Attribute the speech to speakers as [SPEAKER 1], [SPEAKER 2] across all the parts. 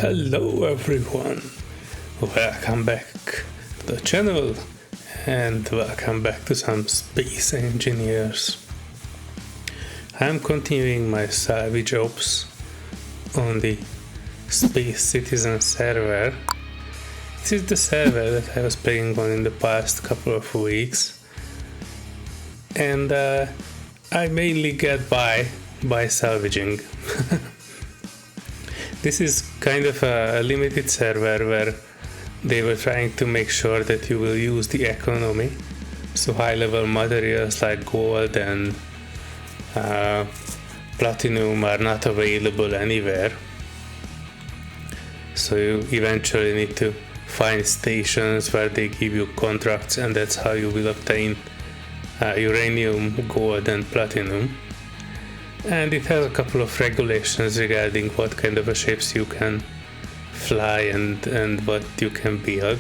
[SPEAKER 1] Hello everyone, welcome back to the channel and welcome back to some Space Engineers. I'm continuing my salvage ops on the Space Citizen server. This is the server that I was playing on in the past couple of weeks, and I mainly get by salvaging. This is kind of a limited server where they were trying to make sure that you will use the economy, so high-level materials like gold and platinum are not available anywhere. So you eventually need to find stations where they give you contracts, and that's how you will obtain uranium, gold and platinum. And it has a couple of regulations regarding what kind of ships you can fly and what you can build.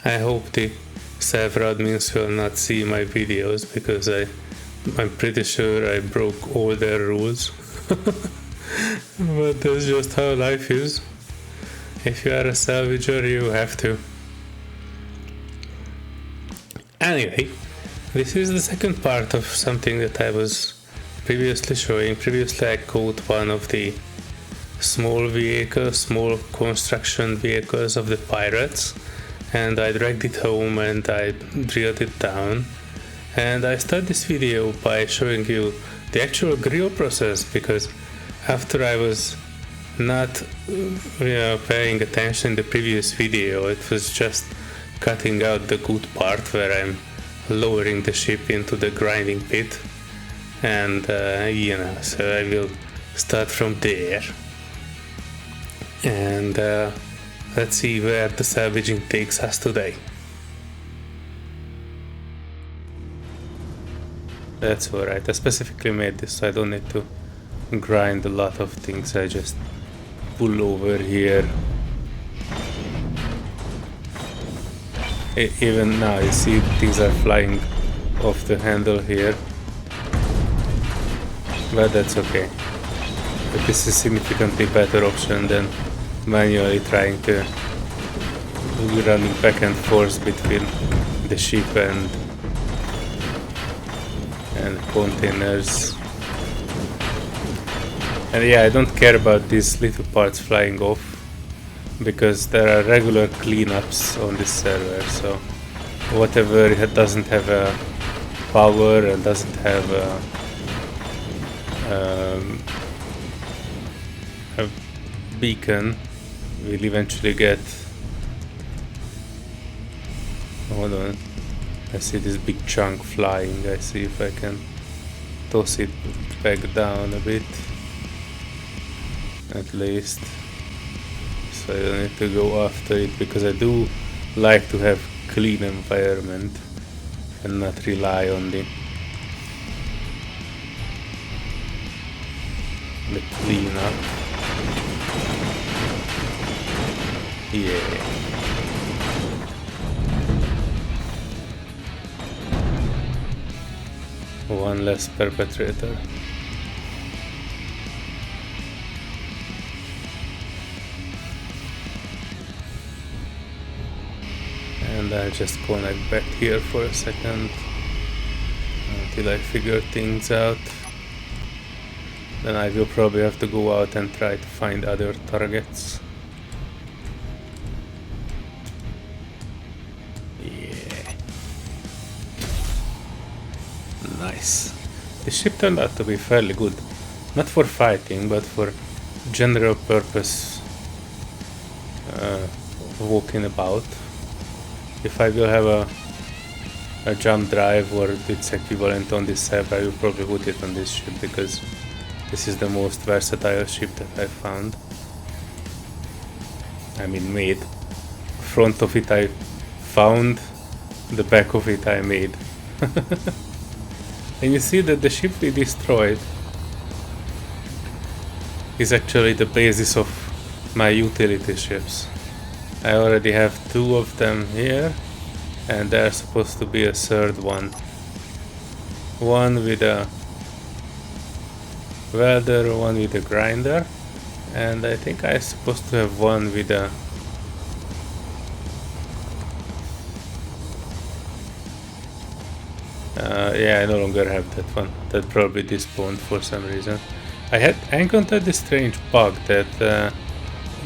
[SPEAKER 1] I hope the server admins will not see my videos, because I'm pretty sure I broke all their rules. But that's just how life is. If you are a salvager, you have to. Anyway, this is the second part of something that I was previously showing. Previously I caught one of the small construction vehicles of the pirates, and I dragged it home and I drilled it down. And I start this video by showing you the actual grill process, because after I was not paying attention in the previous video, it was just cutting out the good part where I'm lowering the ship into the grinding pit, and so I will start from there, and let's see where the salvaging takes us today. That's alright, I specifically made this so I don't need to grind a lot of things. I just pull over here. Even now you see things are flying off the handle here, but that's okay. But this is a significantly better option than manually trying to running back and forth between the ship and containers. And yeah, I don't care about these little parts flying off, because there are regular cleanups on this server, so whatever it doesn't have a power and doesn't have a beacon will eventually get. Hold on, I see this big chunk flying. I see if I can toss it back down a bit, at least. So I don't need to go after it, because I do like to have clean environment and not rely on the cleanup. Yeah. One less perpetrator. And I'll just connect back here for a second until I figure things out. Then I will probably have to go out and try to find other targets. Yeah. Nice. The ship turned out to be fairly good. Not for fighting, but for general purpose walking about. If I will have a jump drive or its equivalent on this server, I will probably put it on this ship, because this is the most versatile ship that I found. I mean made. Front of it I found, the back of it I made. And you see that the ship we destroyed is actually the basis of my utility ships. I already have 2 of them here, and there's supposed to be a third one. One with a welder, one with a grinder, And I think I'm supposed to have one with a... yeah, I no longer have that one. That probably despawned for some reason. I encountered this strange bug that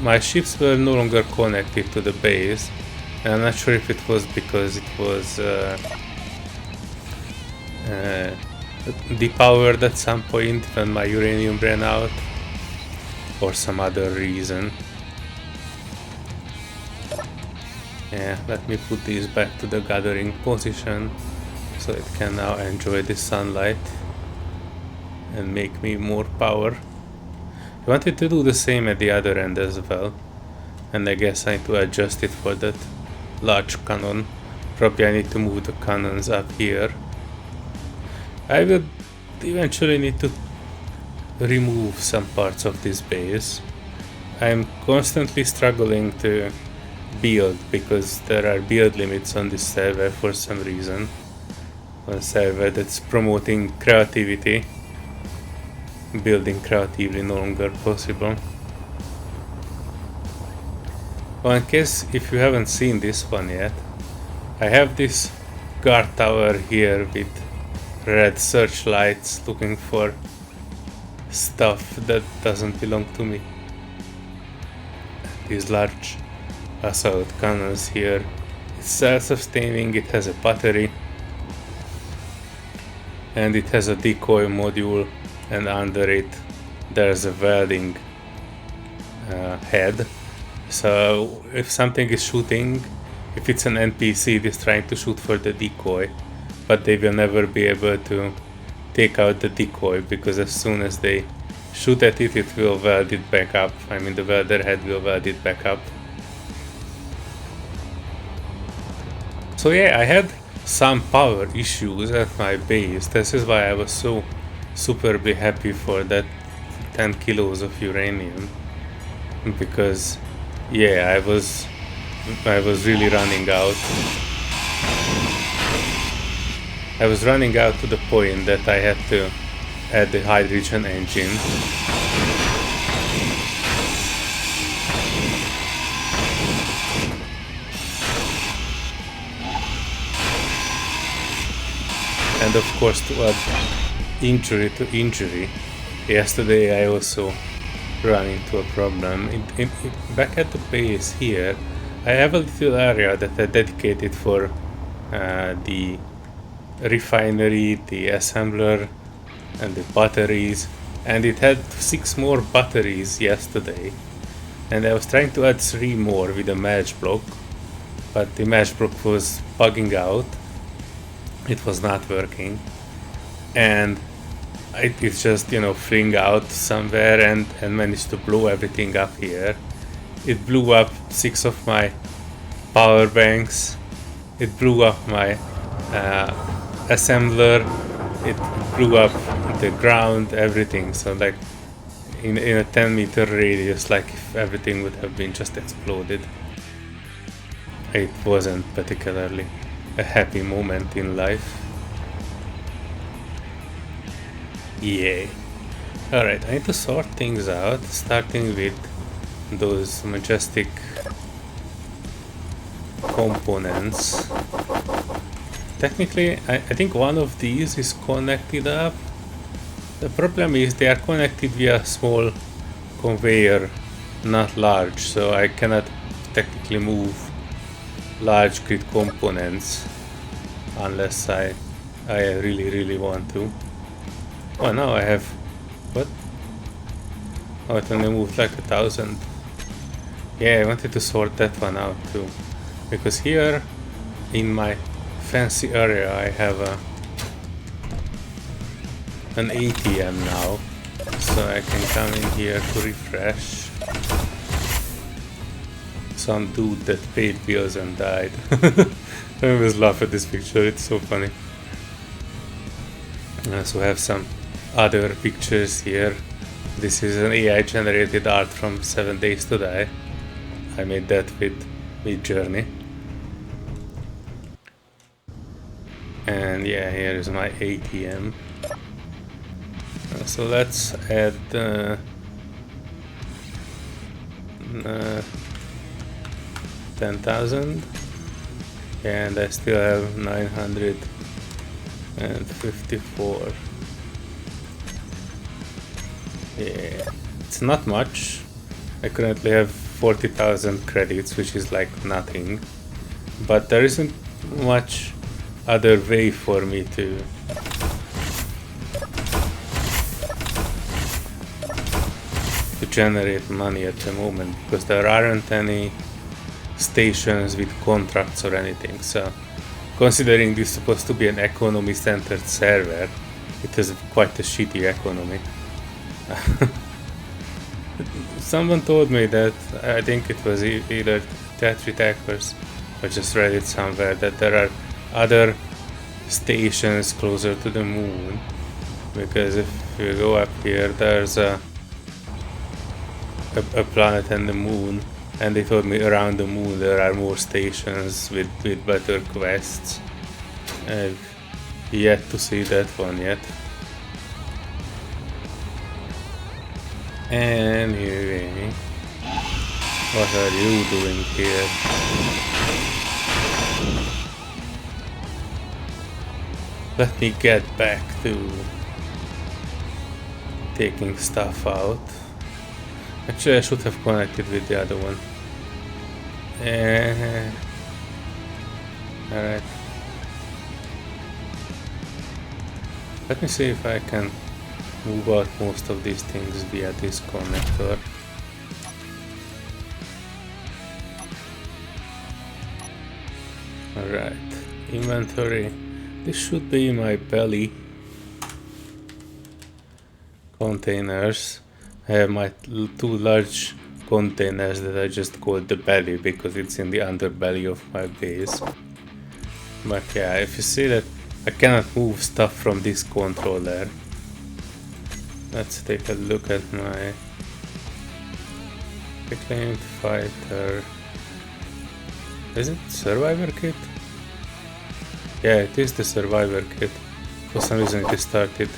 [SPEAKER 1] my ships were no longer connected to the base. And I'm not sure if it was because it was depowered at some point when my uranium ran out, or some other reason. Yeah, let me put these back to the gathering position so it can now enjoy the sunlight and make me more power. I wanted to do the same at the other end as well, and I guess I need to adjust it for that large cannon. Probably I need to move the cannons up here. I will eventually need to remove some parts of this base. I'm constantly struggling to build because there are build limits on this server for some reason. On a server that's promoting creativity, building creatively no longer possible. Well, in case if you haven't seen this one yet, I have this guard tower here with red searchlights looking for stuff that doesn't belong to me. These large assault cannons here. It's self-sustaining, it has a battery, and it has a decoy module, and under it there's a welding head. So if something is shooting, if it's an NPC, it is trying to shoot for the decoy, but they will never be able to take out the decoy, because as soon as they shoot at it, it will weld it back up. I mean, the welder head will weld it back up. So yeah, I had some power issues at my base. This is why I was so superbly happy for that 10 kilos of uranium, because yeah, I was really running out. I was running out to the point that I had to add the hydrogen engine. And of course, to add injury to injury, yesterday I also ran into a problem. Back at the base here, I have a little area that I dedicated for the refinery, the assembler, and the batteries, and it had 6 more batteries yesterday, and I was trying to add 3 more with a match block, but the match block was bugging out. It was not working, and it's just, you know, fling out somewhere and managed to blow everything up here. It blew up 6 of my power banks, it blew up my assembler, it blew up the ground, everything. So like in a 10-meter radius, like if everything would have been just exploded. It wasn't particularly a happy moment in life. Yay. Alright, I need to sort things out, starting with those majestic components. Technically, I think one of these is connected up. The problem is they are connected via a small conveyor, not large, so I cannot technically move large grid components unless I really want to. Oh, now I have... what? Oh, it only moved like 1,000. Yeah, I wanted to sort that one out too, because here in my fancy area I have an ATM now, so I can come in here to refresh. Some dude that paid bills and died. I always laugh at this picture, it's so funny. I also have some other pictures here. This is an AI generated art from 7 Days to Die. I made that with Midjourney. And yeah, here is my ATM. So let's add 10,000, and I still have 954. Yeah, it's not much. I currently have 40,000 credits, which is like nothing, but there isn't much other way for me to generate money at the moment, because there aren't any stations with contracts or anything. So considering this is supposed to be an economy centered server, it is quite a shitty economy. Someone told me that, I think it was either Tetri Techers or just read it somewhere, that there are other stations closer to the moon, because if you go up here, there's a planet and the moon, and they told me around the moon there are more stations with better quests. I've yet to see that one yet. Anyway, what are you doing here? Let me get back to taking stuff out. Actually, I should have connected with the other one. Alright. Let me see if I can move out most of these things via this connector. Alright, inventory. This should be my belly. Containers. I have my two large containers that I just called the belly because it's in the underbelly of my base. But yeah, if you see that I cannot move stuff from this controller. Let's take a look at my reclaimed fighter. Is it survivor kit? Yeah, it is the survivor kit. For some reason it started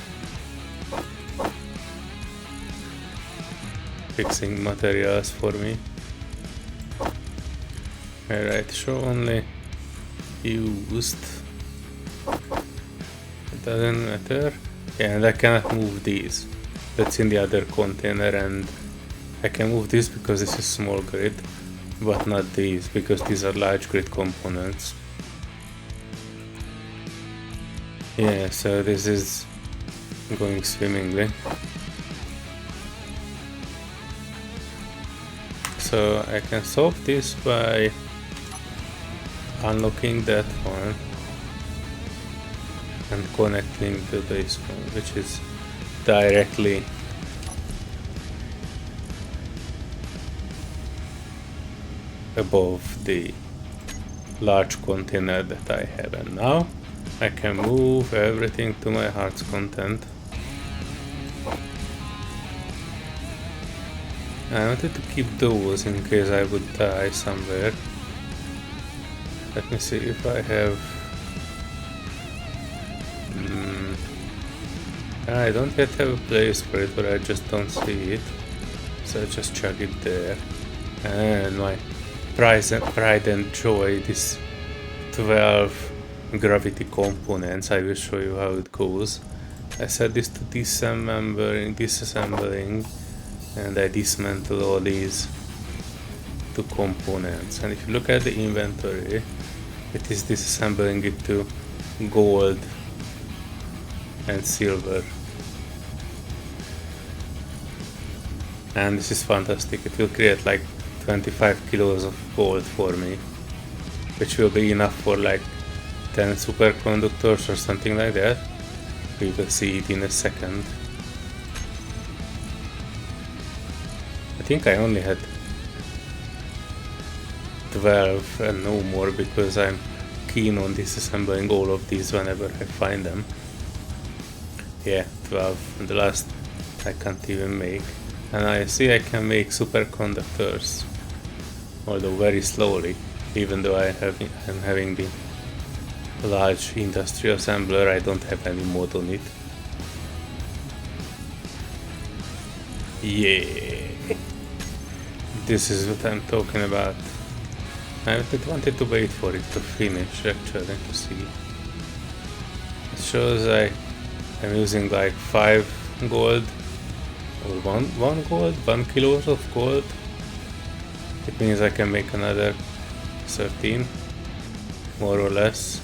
[SPEAKER 1] fixing materials for me. Alright, show only used. It doesn't matter. Yeah, and I cannot move these. That's in the other container, and I can move this because this is small grid, but not these because these are large grid components. Yeah, so this is going swimmingly. So I can solve this by unlocking that one and connecting to this one, which is directly above the large container that I have, and now I can move everything to my heart's content. I wanted to keep those in case I would die somewhere. Let me see if I have... I don't yet have a place for it, but I just don't see it. So I just chuck it there. And my pride and joy, this 12 gravity components, I will show you how it goes. I set this to disassembling, and I dismantle all these two components. And if you look at the inventory, it is disassembling it to gold and silver. And this is fantastic. It will create like 25 kilos of gold for me, which will be enough for like 10 superconductors or something like that. We will see it in a second. I think I only had 12 and no more because I'm keen on disassembling all of these whenever I find them. Yeah, 12, and the last I can't even make. And I see I can make superconductors, although very slowly, even though I'm having the large industrial assembler. I don't have any mod on it. Yeah, This is what I'm talking about. I wanted to wait for it to finish actually to see. It shows I'm using like 5 gold or 1 gold, 1 kilos of gold. It means I can make another 13, more or less.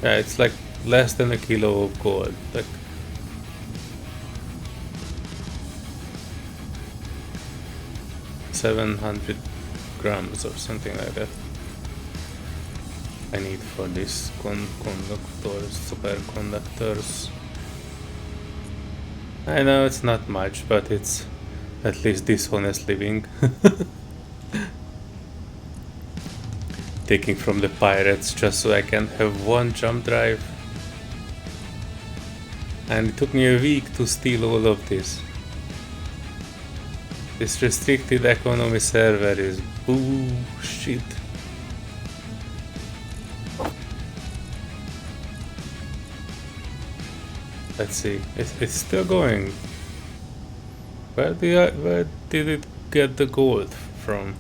[SPEAKER 1] Yeah, it's like less than a kilo of gold. Like 700 grams or something like that. I need for these conductors, superconductors. I know it's not much, but it's at least dishonest living. Taking from the pirates just so I can have 1 jump drive. And it took me a week to steal all of this. This restricted economy server is bullshit. Let's see, it's still going. Where did it get the gold from?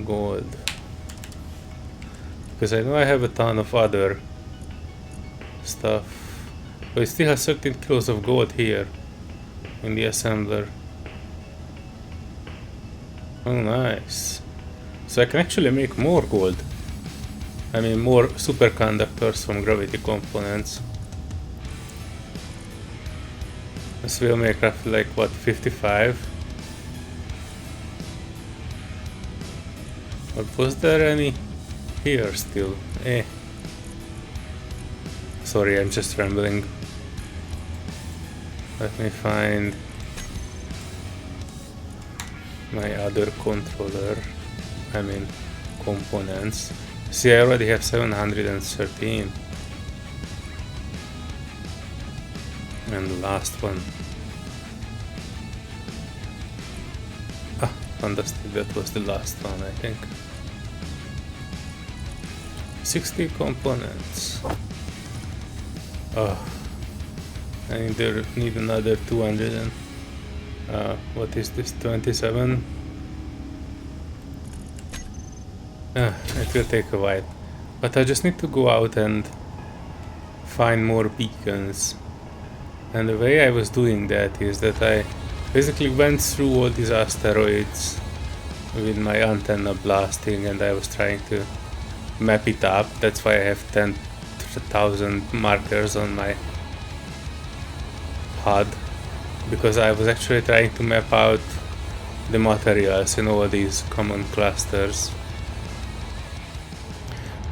[SPEAKER 1] Gold. Because I know I have a ton of other stuff. But it still has 13 kilos of gold here in the assembler. Oh, nice. So I can actually make more gold. I mean, more superconductors from gravity components. This will make roughly like what, 55? Or was there any here still? Sorry, I'm just rambling. Let me find my other controller. I mean, components. See, I already have 713. And the last one. Fantastic, that was the last one, I think. 60 components. I need another 200 and what is this, 27? It will take a while, but I just need to go out and find more beacons. And the way I was doing that is that I basically went through all these asteroids with my antenna blasting, and I was trying to map it up. That's why I have 10,000 markers on my HUD, because I was actually trying to map out the materials in all these common clusters.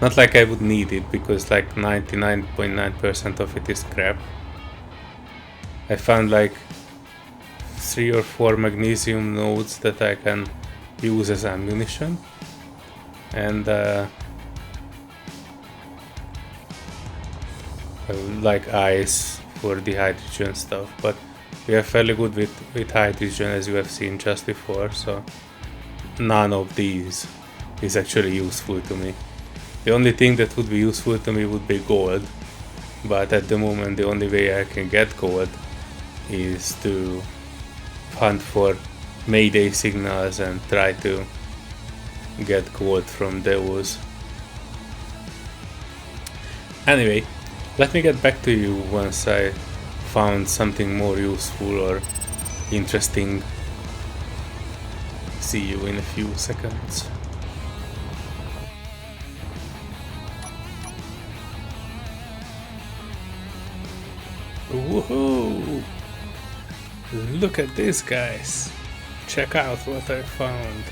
[SPEAKER 1] Not like I would need it, because like 99.9% of it is crap. I found like 3 or 4 magnesium nodes that I can use as ammunition, and like ice for the hydrogen stuff, but we are fairly good with hydrogen, as you have seen just before, so none of these is actually useful to me. The only thing that would be useful to me would be gold, but at the moment the only way I can get gold is to hunt for Mayday signals and try to get gold from those. Anyway, let me get back to you once I found something more useful or interesting. See you in a few seconds. Woohoo! Look at this, guys! Check out what I found.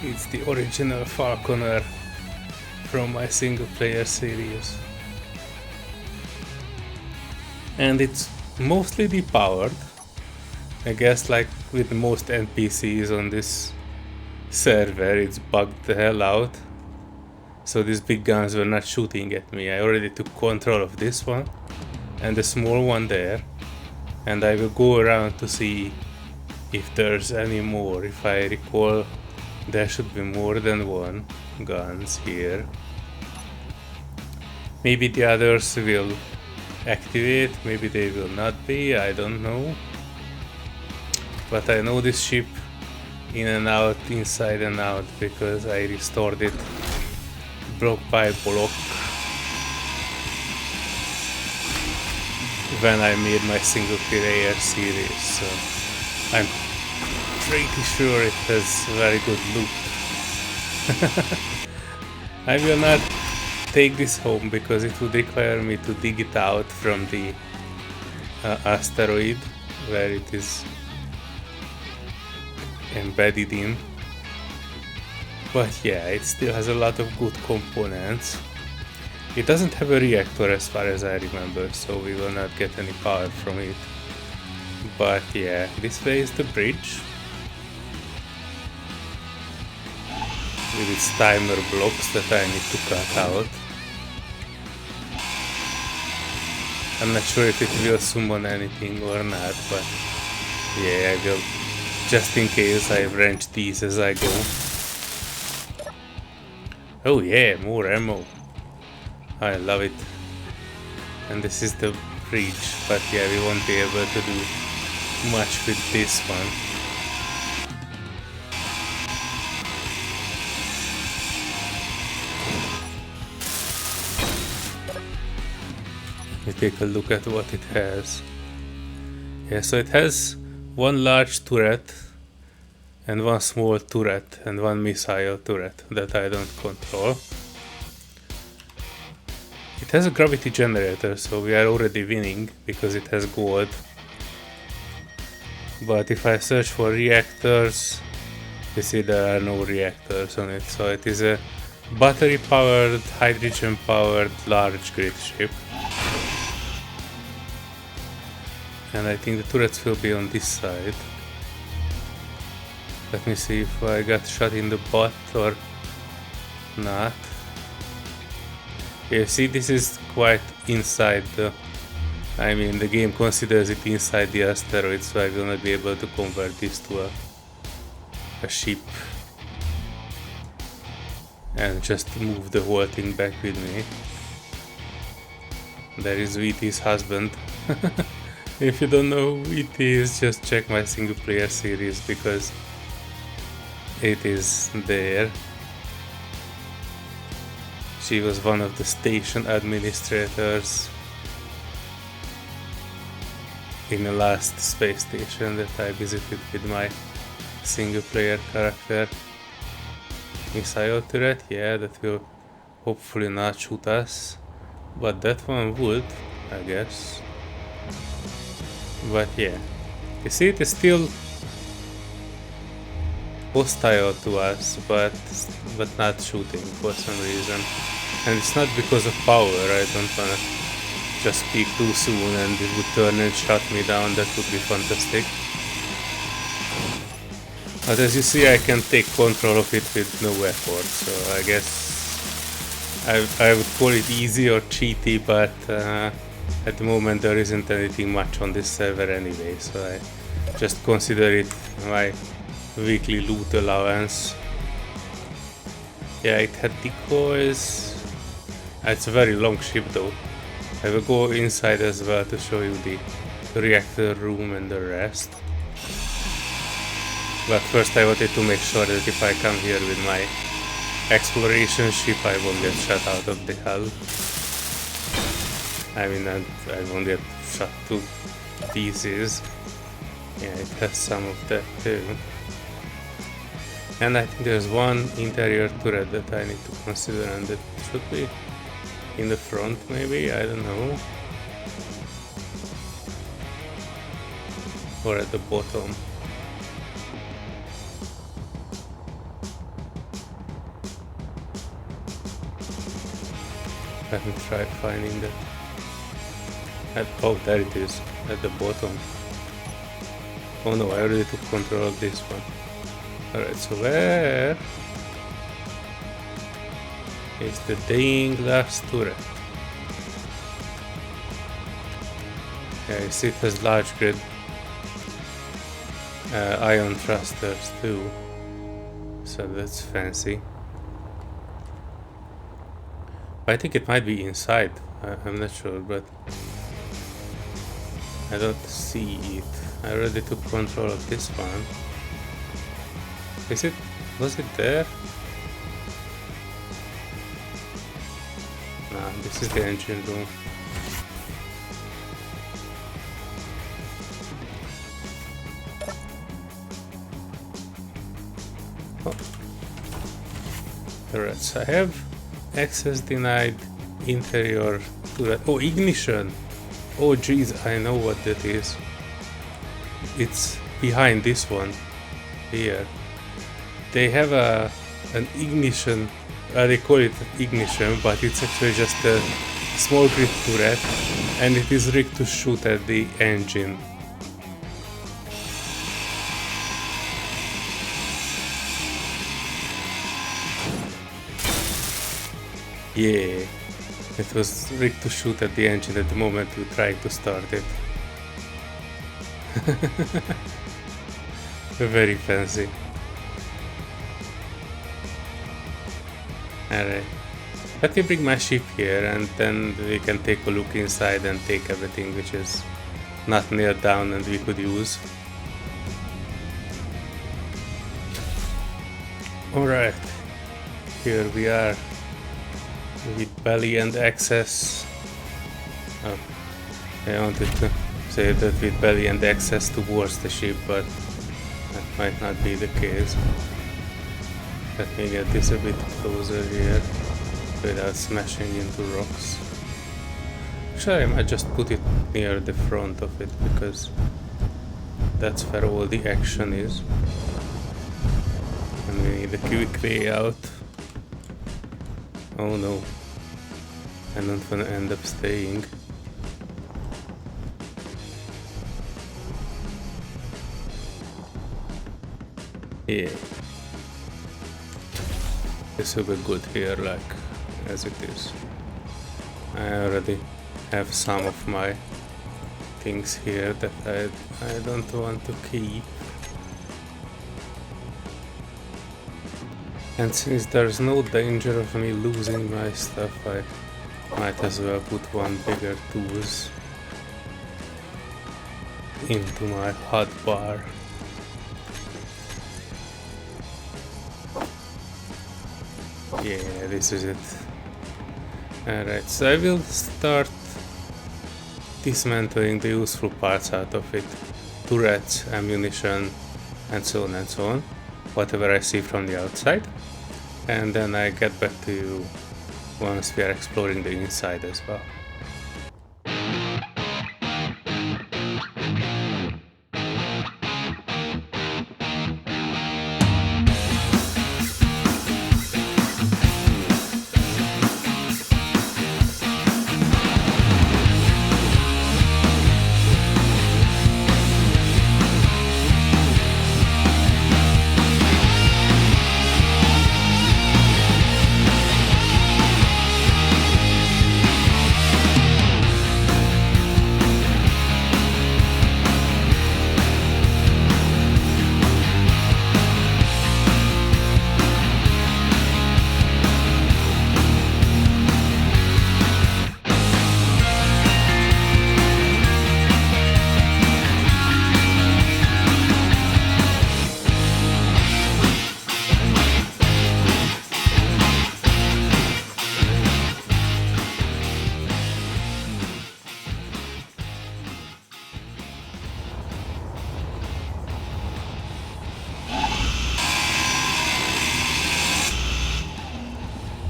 [SPEAKER 1] It's the original Falconer from my single player series. And it's mostly depowered. I guess like with most NPCs on this server, it's bugged the hell out. So these big guns were not shooting at me. I already took control of this one and the small one there. And I will go around to see if there's any more. If I recall, there should be more than one guns here. Maybe the others will activate. Maybe they will not be, I don't know. But I know this ship in and out, inside and out, because I restored it block by block when I made my single player series, so I'm pretty sure it has very good loot. I will not take this home because it would require me to dig it out from the asteroid where it is embedded in. But yeah, it still has a lot of good components. It doesn't have a reactor as far as I remember, so we will not get any power from it. But yeah, this way is the bridge with its timer blocks that I need to cut out. I'm not sure if it will summon anything or not, but yeah, I will, just in case. I wrench these as I go. Oh yeah, more ammo. I love it. And this is the bridge, but yeah, we won't be able to do much with this one. We take a look at what it has. Yeah, so it has one large turret and one small turret and one missile turret that I don't control. It has a gravity generator, so we are already winning because it has gold. But if I search for reactors, you see there are no reactors on it. So it is a battery powered, hydrogen powered large grid ship. And I think the turrets will be on this side. Let me see if I got shot in the butt or not. You see, this is quite inside the... I mean, the game considers it inside the asteroid, so I will not be able to convert this to a ship. And just move the whole thing back with me. There is VT's husband. If you don't know who VT is, just check my single player series because it is there. She was one of the station administrators in the last space station that I visited with my single player character. Missile turret, yeah, that will hopefully not shoot us, but that one would, I guess. But yeah, you see, it is still hostile to us, but not shooting for some reason. And it's not because of power. I don't wanna just speak too soon and it would turn and shut me down. That would be fantastic. But as you see, I can take control of it with no effort, so I guess I would call it easy or cheaty, but at the moment there isn't anything much on this server anyway, so I just consider it my weekly loot allowance. Yeah, it had decoys. It's a very long ship though. I will go inside as well to show you the reactor room and the rest. But first I wanted to make sure that if I come here with my exploration ship I won't get shot out of the hull. I mean, I won't get shot to pieces. Yeah, it has some of that too. And I think there's one interior turret that I need to consider, and that should be in the front maybe, I don't know. Or at the bottom. Let me try finding that. Oh, there it is, at the bottom. Oh no, I already took control of this one. Alright, so where is the dang last turret? Yeah, you see it has large grid ion thrusters too, so that's fancy. I think it might be inside, I'm not sure, but I don't see it. I already took control of this one. Is it? Was it there? Nah, this is the engine room. Oh. Turrets. I have access denied interior turret. Oh, ignition! Oh jeez, I know what that is. It's behind this one. Here. They have an ignition, they call it ignition, but it's actually just a small grid turret, and it is rigged to shoot at the engine. Yeah, it was rigged to shoot at the engine at the moment you try to start it. Very fancy. Alright, let me bring my ship here and then we can take a look inside and take everything which is not nailed down and we could use. Alright, here we are with belly and access. Oh, I wanted to say that with belly and access towards the ship, but that might not be the case. Let me get this a bit closer here without smashing into rocks. Actually, I might just put it near the front of it because that's where all the action is. And we need a quick layout. Oh no, I'm not gonna end up staying. Yeah. This will be good here, like as it is. I already have some of my things here that I don't want to keep. And since there's no danger of me losing my stuff, I might as well put one bigger tools into my hotbar. Yeah, this is it. Alright, so I will start dismantling the useful parts out of it. Turrets, ammunition, and so on and so on. Whatever I see from the outside. And then I get back to you once we are exploring the inside as well.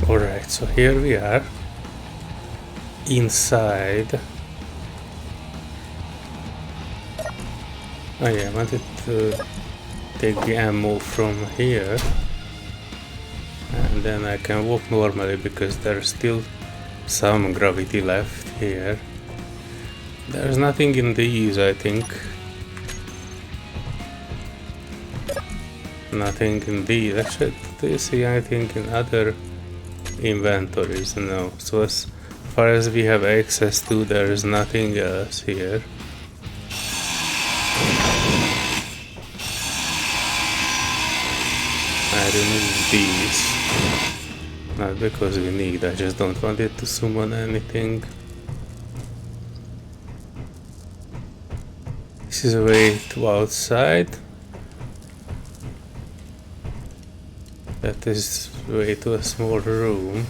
[SPEAKER 1] Alright, so here we are inside. Oh yeah, I wanted to take the ammo from here and then I can walk normally because there's still some gravity left here. There's nothing in these, I think. Nothing in these. Actually, do you see anything in other inventories? No. So as far as we have access to, there is nothing else here. I remove these. Not because we need, I just don't want it to summon anything. This is a way to outside. That is way to a small room.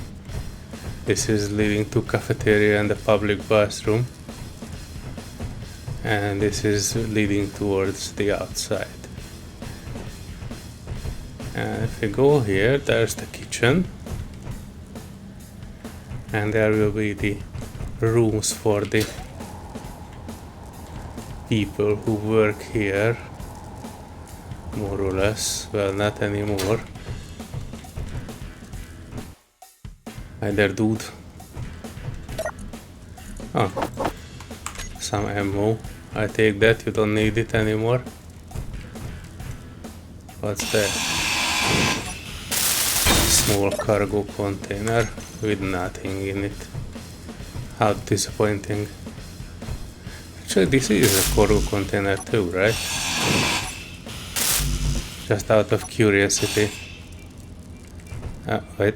[SPEAKER 1] This is leading to cafeteria and a public bathroom. And this is leading towards the outside. And if we go here, there's the kitchen. And there will be the rooms for the people who work here. More or less. Well, not anymore. Hi there, dude. Oh. Some ammo. I take that, you don't need it anymore. What's that? Small cargo container with nothing in it. How disappointing. Actually, this is a cargo container too, right? Just out of curiosity. Wait.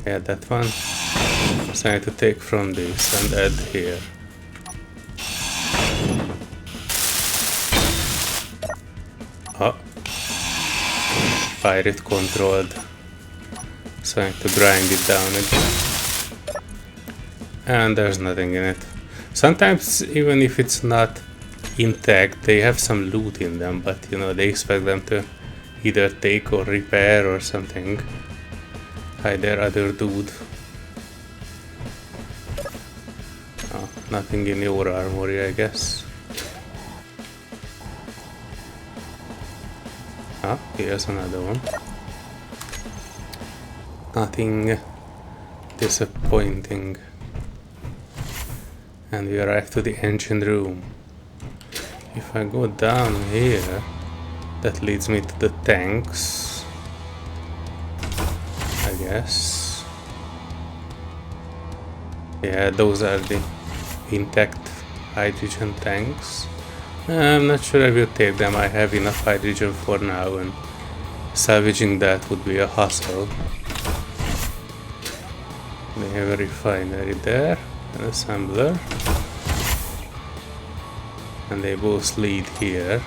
[SPEAKER 1] Yeah, that one. So I need to take from this and add here. Oh. Pirate controlled. So I need to grind it down again. And there's nothing in it. Sometimes, even if it's not intact, they have some loot in them, but you know, they expect them to either take or repair or something. Hi there, other dude. Oh, nothing in your armory, I guess. Ah, here's another one. Nothing disappointing. And we arrive to the engine room. If I go down here, that leads me to the tanks, I guess. Yeah, those are the intact hydrogen tanks. I'm not sure I will take them. I have enough hydrogen for now, and salvaging that would be a hassle. They have a refinery there, an assembler, and they both lead here.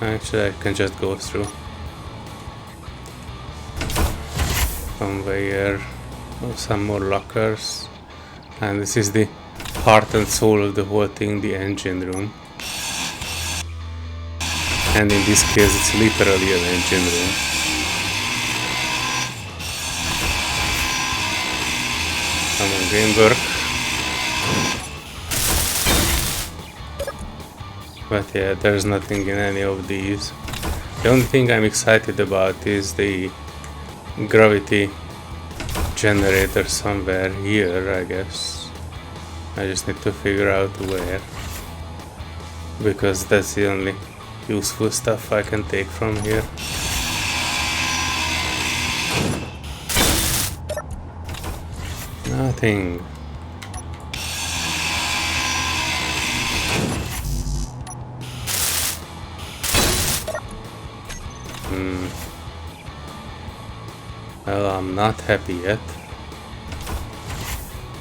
[SPEAKER 1] Actually, I can just go through. Conveyor, some more lockers, and this is the heart and soul of the whole thing, the engine room. And in this case, it's literally an engine room. Come on, Greenberg. But yeah, there's nothing in any of these. The only thing I'm excited about is the gravity generator somewhere here, I guess. I just need to figure out where, because that's the only useful stuff I can take from here. Nothing. Well, I'm not happy yet.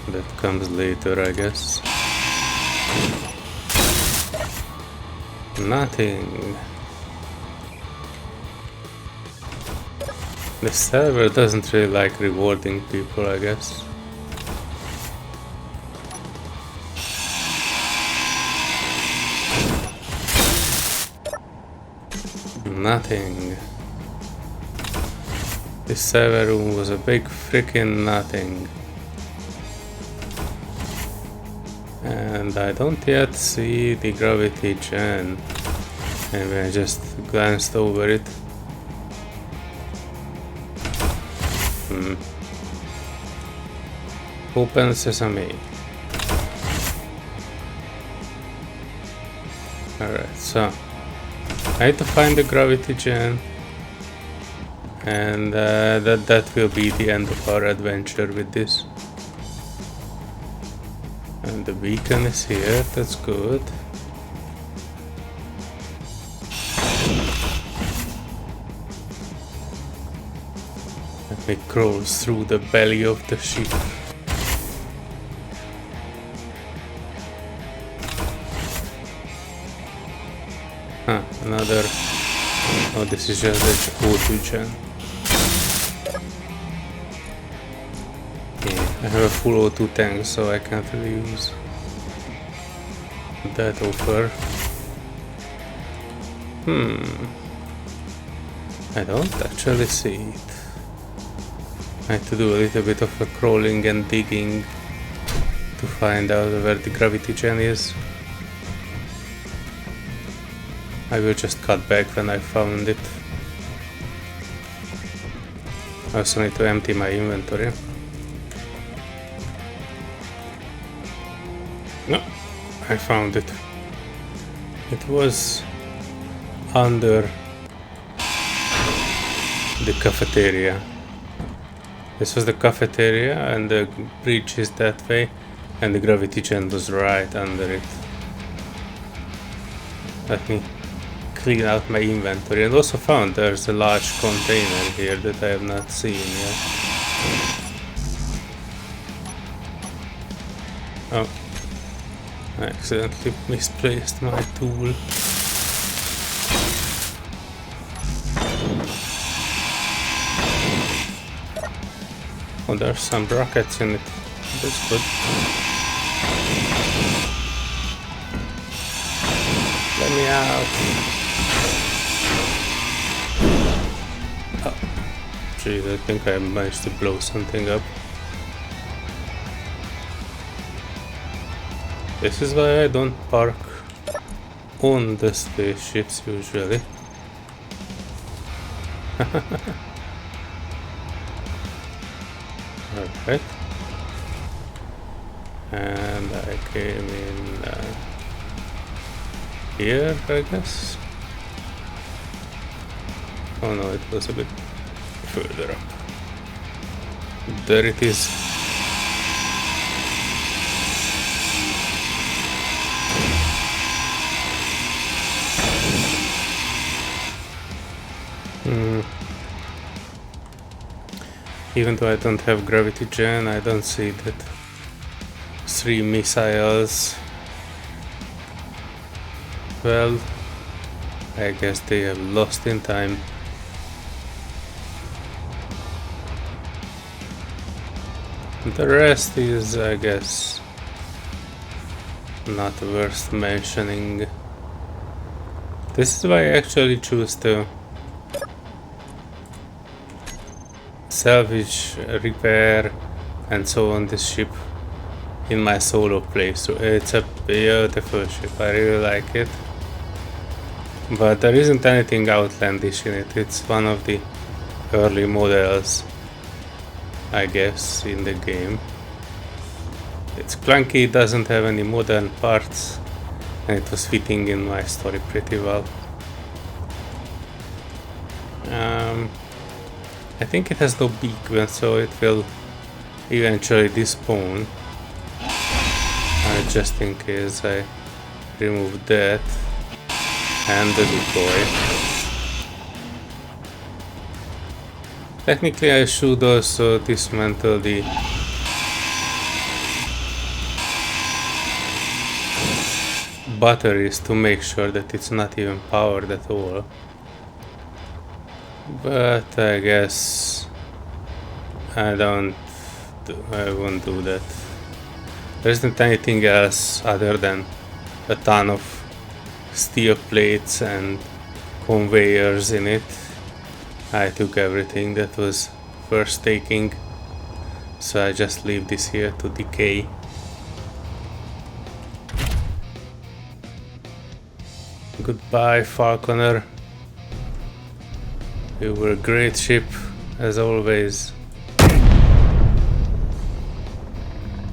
[SPEAKER 1] That comes later, I guess. Nothing. The server doesn't really like rewarding people, I guess. Nothing. This server room was a big freaking nothing. And I don't yet see the gravity gen. Maybe I just glanced over it. Open sesame. Alright, so I need to find the gravity gen. And that will be the end of our adventure with this. And the beacon is here, that's good. Let me crawl through the belly of the ship. Another... Oh, this is just the O2 gen. I have a full O2 tank, so I can't really use that offer. I don't actually see it. I have to do a little bit of a crawling and digging to find out where the gravity gen is. I will just cut back when I found it. I also need to empty my inventory. No, I found it. It was under the cafeteria. This was the cafeteria and the bridge is that way and the gravity gen was right under it. Let me clean out my inventory, and also found there's a large container here that I have not seen yet. Oh, I accidentally misplaced my tool. Oh, there's some rockets in it. That's good. Let me out. Oh, jeez, I think I managed to blow something up. This is why I don't park on the spaceships usually. Alright. And I came in here, I guess. Oh no, it was a bit further up. There it is. Even though I don't have gravity gen, I don't see that 3 missiles. Well, I guess they have lost in time. The rest is, I guess, not worth mentioning. This is why I actually choose to salvage, repair, and so on this ship in my solo playthrough. It's a beautiful ship, I really like it. But there isn't anything outlandish in it. It's one of the early models, I guess, in the game. It's clunky, it doesn't have any modern parts, and it was fitting in my story pretty well. I think it has no beak, so it will eventually despawn. Just in case I remove that and the decoy. Technically I should also dismantle the batteries to make sure that it's not even powered at all. But I guess I won't do that. There isn't anything else other than a ton of steel plates and conveyors in it. I took everything that was worth taking, so I just leave this here to decay. Goodbye, Falconer. You were a great ship, as always.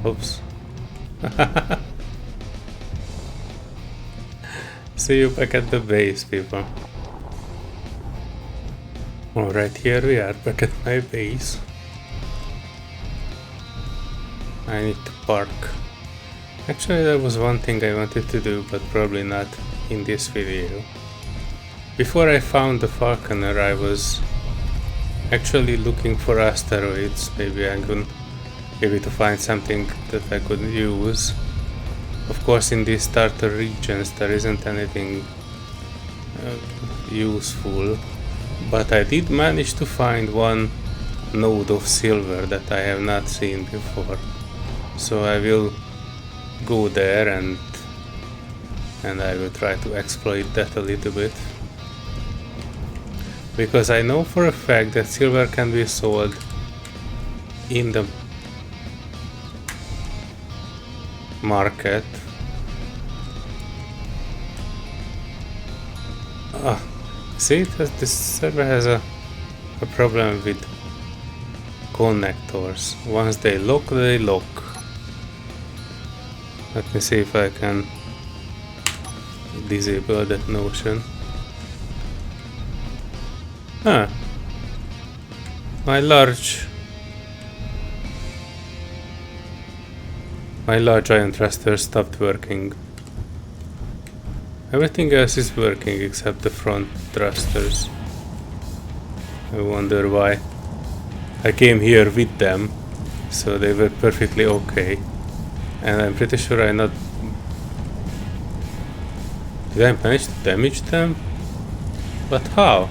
[SPEAKER 1] Oops. See you back at the base, people. Alright, here we are, back at my base. I need to park. Actually, there was one thing I wanted to do, but probably not in this video. Before I found the Falconer, I was actually looking for asteroids. Maybe I'm going to find something that I could use. Of course, in these starter regions there isn't anything useful, but I did manage to find one node of silver that I have not seen before, so I will go there and I will try to exploit that a little bit, because I know for a fact that silver can be sold in the market. See, this server has a problem with connectors. Once they lock, they lock. Let me see if I can disable that notion. My large iron thruster stopped working. Everything else is working except the front thrusters. I wonder why. I came here with them, so they were perfectly okay. And I'm pretty sure I not... Did I manage to damage them? But how?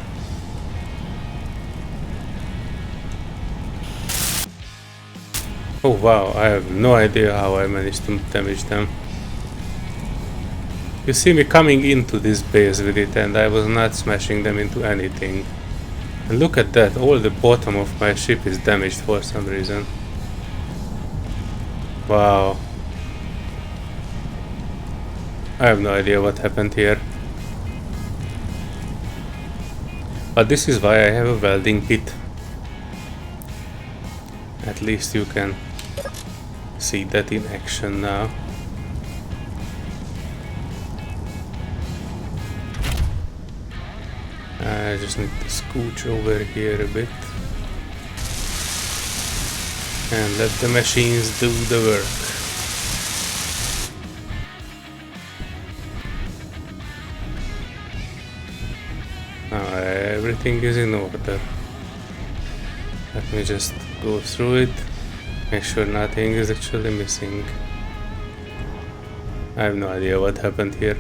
[SPEAKER 1] Oh wow, I have no idea how I managed to damage them. You see me coming into this base with it, and I was not smashing them into anything. And look at that, all the bottom of my ship is damaged for some reason. Wow. I have no idea what happened here. But this is why I have a welding pit. At least you can see that in action now. I just need to scooch over here a bit and let the machines do the work. Now everything is in order. Let me just go through it, make sure nothing is actually missing. I have no idea what happened here.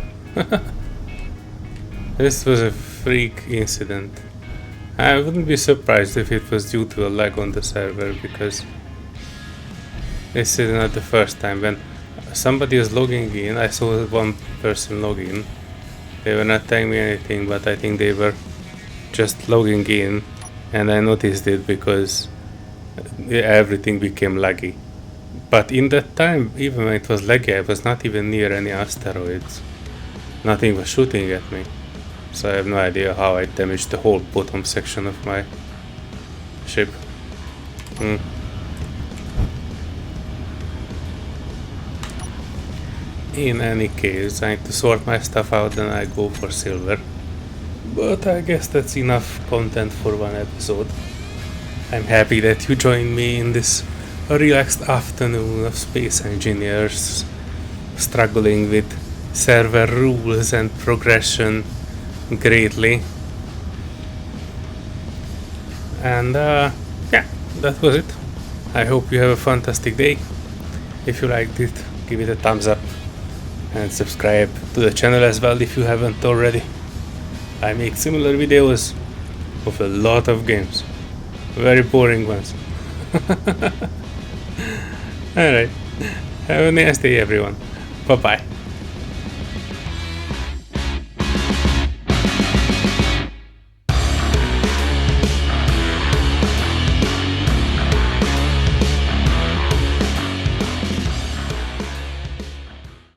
[SPEAKER 1] This was a freak incident. I wouldn't be surprised if it was due to a lag on the server, because this is not the first time. When somebody is logging in, I saw one person log in. They were not telling me anything, but I think they were just logging in, and I noticed it because everything became laggy. But in that time, even when it was laggy, I was not even near any asteroids. Nothing was shooting at me. So I have no idea how I damaged the whole bottom section of my ship. In any case, I need to sort my stuff out, then I go for silver. But I guess that's enough content for one episode. I'm happy that you joined me in this relaxed afternoon of space engineers struggling with server rules and progression greatly. And yeah, that was it. I hope you have a fantastic day. If you liked it, give it a thumbs up and subscribe to the channel as well if you haven't already. I make similar videos of a lot of games, very boring ones. Alright, have a nice day everyone. Bye bye.